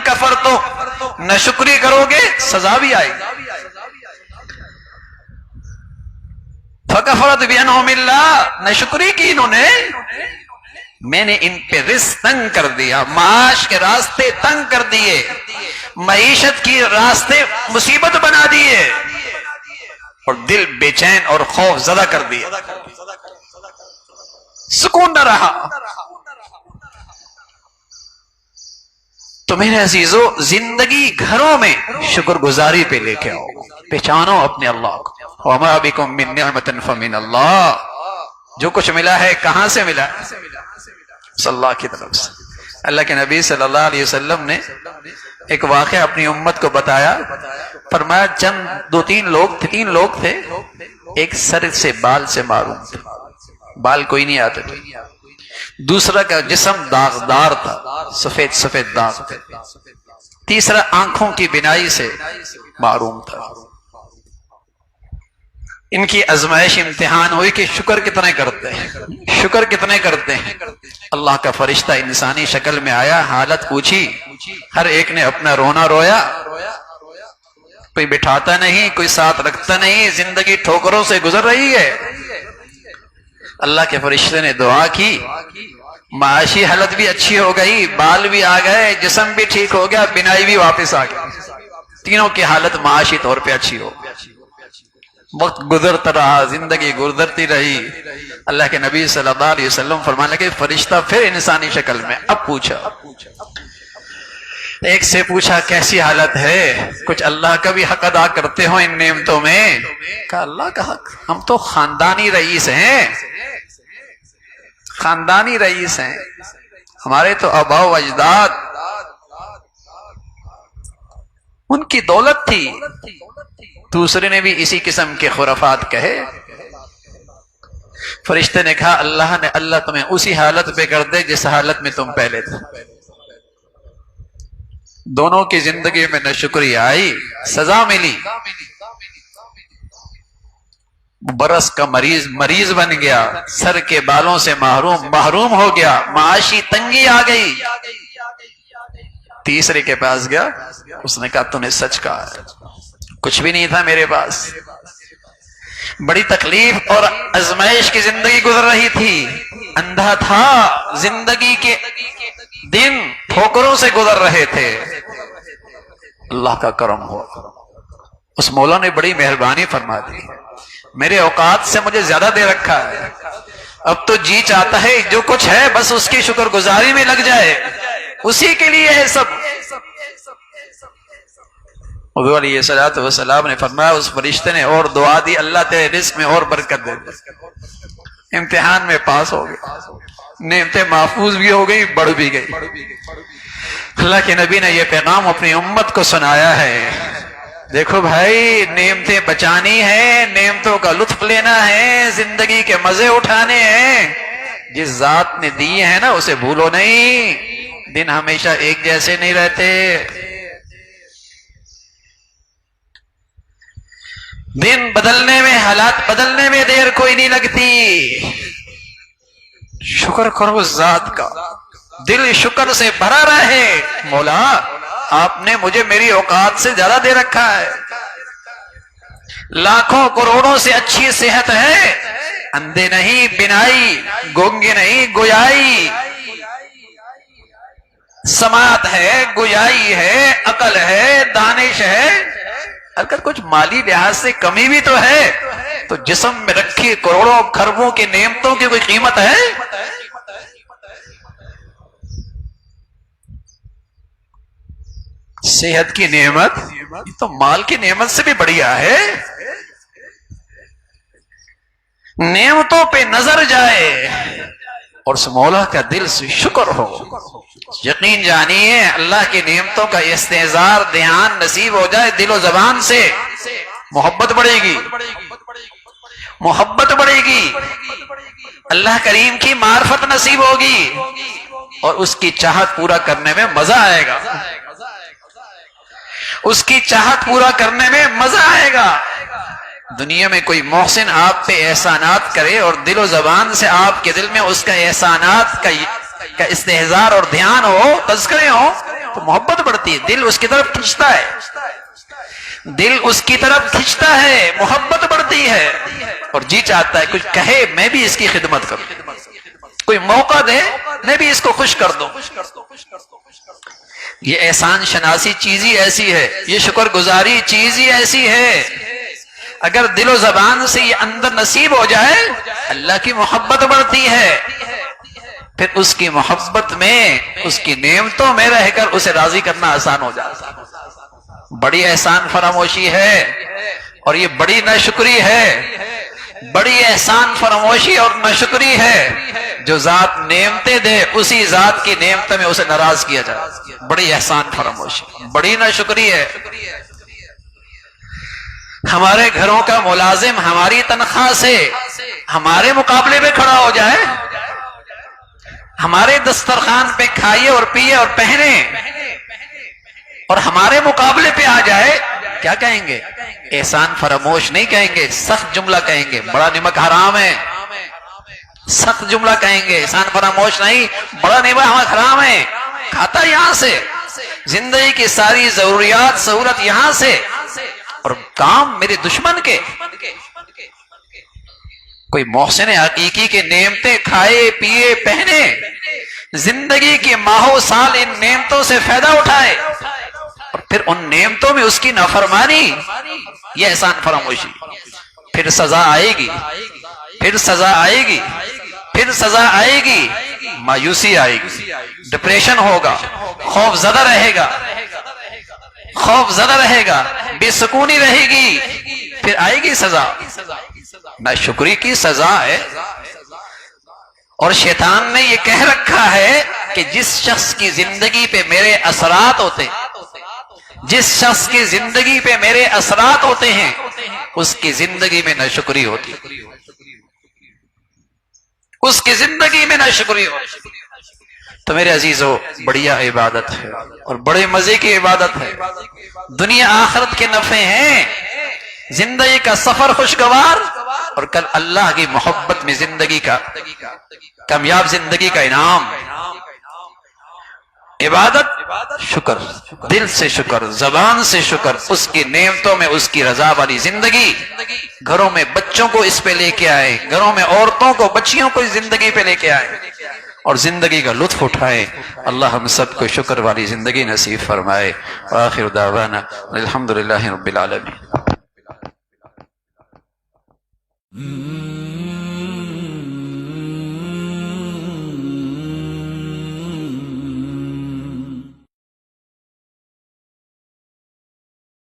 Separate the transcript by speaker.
Speaker 1: کفرتم، نہ شکری کرو گے سزا بھی آئے گی۔ فکفرت بانعم اللہ، نہ شکری کی انہوں نے، میں نے ان پہ رزق تنگ کر دیا، معاش کے راستے تنگ کر دیے، معیشت کی راستے مصیبت بنا دیے، اور دل بے چین اور خوف زدہ کر دیا، سکون نہ رہا۔ تو میرے عزیزو، زندگی گھروں میں شکر گزاری پہ لے کے آؤ، پہچانو اپنے اللہ کو۔ وَمَا بِكُم مِّن نِعْمَةٍ فَمِنَ اللَّهِ، جو کچھ ملا ہے کہاں سے ملا؟ صلی اللہ کی طرف سے۔ اللہ کے نبی صلی اللہ علیہ وسلم نے ایک واقعہ اپنی امت کو بتایا، فرمایا تین لوگ تھے، ایک سر سے بال سے معروم تھا، بال کوئی نہیں آتے تھے، دوسرا کا جسم داغدار تھا، سفید سفید داغ تھے، تیسرا آنکھوں کی بینائی سے معروم تھا۔ ان کی آزمائش امتحان ہوئی کہ شکر کتنے کرتے ہیں، شکر کتنے کرتے ہیں۔ اللہ کا فرشتہ انسانی شکل میں آیا، حالت پوچھی، ہر ایک نے اپنا رونا رویا، کوئی بٹھاتا نہیں، کوئی ساتھ رکھتا نہیں، زندگی ٹھوکروں سے گزر رہی ہے۔ اللہ کے فرشتے نے دعا کی، معاشی حالت بھی اچھی ہو گئی، بال بھی آ گئے، جسم بھی ٹھیک ہو گیا، بینائی بھی واپس آ گئی، تینوں کی حالت معاشی طور پہ اچھی ہو گئی۔ وقت گزرتا رہا، زندگی گزرتی رہی، اللہ کے نبی صلی اللہ علیہ وسلم فرمانے لگے، فرشتہ پھر انسانی شکل میں اب پوچھا، ایک سے پوچھا کیسی حالت ہے، کچھ اللہ کا بھی حق ادا کرتے ہو ان نعمتوں میں؟ کہا اللہ کا حق، ہم تو خاندانی رئیس ہیں، خاندانی رئیس ہیں، ہمارے تو آباء و اجداد ان کی دولت تھی۔ دوسرے نے بھی اسی قسم کے خرافات کہے۔ فرشتے نے کہا اللہ تمہیں اسی حالت پہ کر دے جس حالت میں تم پہلے تھے۔ دونوں کی زندگی میں نہ شکری آئی، سزا ملی، برس کا مریض بن گیا، سر کے بالوں سے محروم ہو گیا، معاشی تنگی آ گئی۔ تیسرے کے پاس گیا، اس نے کہا تو نے سچ کہا ہے، کچھ بھی نہیں تھا میرے پاس، بڑی تکلیف اور آزمائش کی زندگی گزر رہی تھی، اندھا تھا، زندگی کے دن ٹھوکروں سے گزر رہے تھے۔ اللہ کا کرم ہوا، اس مولا نے بڑی مہربانی فرما دی، میرے اوقات سے مجھے زیادہ دے رکھا ہے، اب تو جی چاہتا ہے جو کچھ ہے بس اس کی شکر گزاری میں لگ جائے، اسی کے لیے ہے سب۔ حضور علیہ الصلوۃ والسلام نے فرمایا، اس فرشتے نے اور دعا دی، اللہ تیرے رزق میں اور برکت دے دے۔ امتحان میں پاس ہو گئے، نعمتیں محفوظ بھی ہو گئی، بڑھ بھی گئی۔ اللہ کے نبی نے یہ پیغام اپنی امت کو سنایا ہے، دیکھو بھائی نعمتیں بچانی ہیں، نعمتوں کا لطف لینا ہے، زندگی کے مزے اٹھانے ہیں، جس ذات نے دی ہے نا اسے بھولو نہیں، دن ہمیشہ ایک جیسے نہیں رہتے، دن بدلنے میں، حالات بدلنے میں دیر کوئی نہیں لگتی۔ شکر کرو اس ذات کا، دل شکر سے بھرا رہے، مولا آپ نے مجھے میری اوقات سے زیادہ دے رکھا ہے، لاکھوں کروڑوں سے اچھی صحت ہے، اندھے نہیں بینائی، گونگے نہیں گویائی، سماعت ہے، گویائی ہے، عقل ہے، دانش ہے، اگر کچھ مالی لحاظ سے کمی بھی تو ہے، تو جسم میں رکھی کروڑوں کھربوں کی نعمتوں کی کوئی قیمت ہے؟ صحت کی نعمت یہ تو مال کی نعمت سے بھی بڑھیا ہے۔ نعمتوں پہ نظر جائے اور اس مولا کا دل سے شکر ہو، یقین جانیے اللہ کی نعمتوں کا استحضار دھیان نصیب ہو جائے، دل و زبان سے محبت بڑھے گی، محبت بڑھے گی، اللہ کریم کی معرفت نصیب ہوگی، اور اس کی چاہت پورا کرنے میں مزہ آئے گا، اس کی چاہت پورا کرنے میں مزہ آئے گا۔ دنیا میں کوئی محسن آپ پہ احسانات کرے اور دل و زبان سے آپ کے دل میں اس کا احسانات کا استحضار اور دھیان ہو، تذکرے ہو، تو محبت بڑھتی بڑھتی ہے، دل اس کی طرف کھنچتا ہے، دل اس کی طرف کھنچتا ہے، محبت بڑھتی ہے، اور جی چاہتا ہے کچھ کہے میں بھی اس کی خدمت کروں، کوئی موقع دے میں بھی اس کو خوش کر دوں۔ یہ احسان شناسی چیز ہی ایسی ہے، یہ شکر گزاری چیز ہی ایسی ہے، اگر دل و زبان سے یہ اندر نصیب ہو جائے اللہ کی محبت بڑھتی ہے، پھر اس کی محبت میں، اس کی نعمتوں میں رہ کر اسے راضی کرنا آسان ہو جاتا ہے۔ بڑی احسان فراموشی ہے، اور یہ بڑی ناشکری ہے، بڑی احسان فراموشی اور ناشکری ہے جو ذات نعمتیں دے اسی ذات کی نعمتوں میں اسے ناراض کیا جائے، بڑی احسان فراموشی، بڑی ناشکری ہے۔ ہمارے گھروں کا ملازم ہماری تنخواہ سے ہمارے مقابلے میں کھڑا ہو جائے، ہمارے دسترخوان پہ کھائے اور پیے اور پہنے، اور ہمارے مقابلے پہ آ جائے، کیا کہیں گے؟ احسان فراموش نہیں کہیں گے، سخت جملہ کہیں گے، بڑا نمک حرام ہے، سخت جملہ کہیں گے، احسان فراموش نہیں، بڑا نمک حرام ہے، کھاتا یہاں سے، زندگی کی ساری ضروریات سہولت یہاں سے، اور کام میرے دشمن کے۔ کوئی محسن حقیقی کے نعمتیں کھائے پیے پہنے، زندگی کے ماہو سال ان نعمتوں سے فائدہ اٹھائے، اور پھر ان نعمتوں میں اس کی نافرمانی، یہ احسان فراموشی۔ پھر سزا آئے گی، پھر سزا آئے گی، پھر سزا آئے گی، مایوسی آئے گی، ڈپریشن ہوگا، خوف زدہ رہے گا، خوف زدہ رہے گا، بے سکونی رہے گی، پھر آئے گی سزا، ناشکری کی سزا ہے۔ اور شیطان نے یہ کہہ رکھا ہے کہ جس شخص کی زندگی پہ میرے اثرات ہوتے، جس شخص کی زندگی پہ میرے اثرات ہوتے ہیں اس کی زندگی میں ناشکری ہوتی، اس کی زندگی میں ناشکری ہوتی۔ تو میرے عزیزو، بڑھیا عبادت ہے اور بڑے مزے کی عبادت ہے، دنیا آخرت کے نفع ہیں، زندگی کا سفر خوشگوار، اور کل اللہ کی محبت میں زندگی کا کامیاب زندگی کا انعام۔ عبادت، شکر، دل سے شکر، زبان سے شکر، اس کی نعمتوں میں اس کی رضا والی زندگی، گھروں میں بچوں کو اس پہ لے کے آئے، گھروں میں عورتوں کو، بچیوں کو اس زندگی پہ لے کے آئے اور زندگی کا لطف اٹھائے۔ اللہ ہم سب کو شکر والی زندگی نصیب فرمائے۔ وآخر دعوانا الحمدللہ رب العالمین۔